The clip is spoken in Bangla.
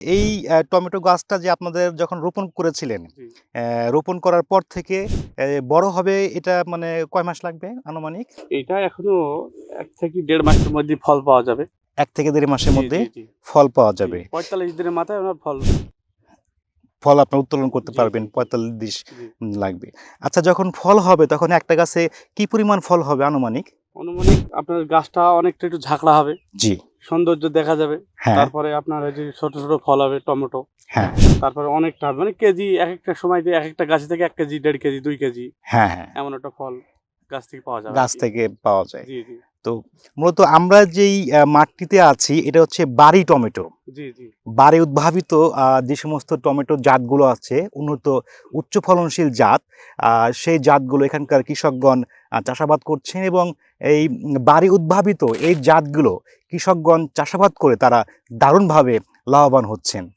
এই টমেটো গাছটা যে আপনাদের যখন রোপণ করেছিলেন, জি। রোপণ করার পর থেকে বড় হবে এটা মানে কয় মাস লাগবে আনুমানিক? এটা এখনো ১ থেকে ১.৫ মাসের মধ্যে ফল পাওয়া যাবে। ১ থেকে ১.৫ মাসের জি, মধ্যে জি, জি, ফল পাওয়া জি। যাবে। ৪৫ দিনের মাথায় আপনার ফল। ফল আপনারা উত্তোলন করতে জি, পারবেন, জি, জি, ৪৫ জি। লাগবে। আচ্ছা, যখন ফল হবে তখন একটা গাছে কি পরিমাণ ফল হবে আনুমানিক? আনুমানিক আপনার গাছটা অনেকটা একটু ঝাঁকড়া হবে। জি। সৌন্দর্য দেখা যাবে। হ্যাঁ, তারপরে আপনার এই যে ছোট, ছোট ফল হবে টমেটো। হ্যাঁ, তারপরে অনেকটা হবে। মানে কেজি একেকটা সময় দিয়ে একেকটা গাছ থেকে ১ কেজি, ১.৫ কেজি, ২ কেজি হ্যাঁ, হ্যাঁ। এমন একটা ফল গাছ থেকে পাওয়া যাবে গাছ আরকি। থেকে পাওয়া যায়। জি, জি, তো মূলত আমরা যেই মাঠটিতে আছি এটা হচ্ছে বাড়ি টমেটো। জি, জি, বাড়ি উদ্ভাবিত যে সমস্ত টমেটোর জাতগুলো আছে, উন্নত উচ্চ ফলনশীল জাত, সেই জাতগুলো এখানকার কৃষকগণ চাষাবাদ করছেন এবং এই বাড়ি উদ্ভাবিত এই জাতগুলো কৃষকগণ চাষাবাদ করে তারা দারুণভাবে লাভবান হচ্ছেন।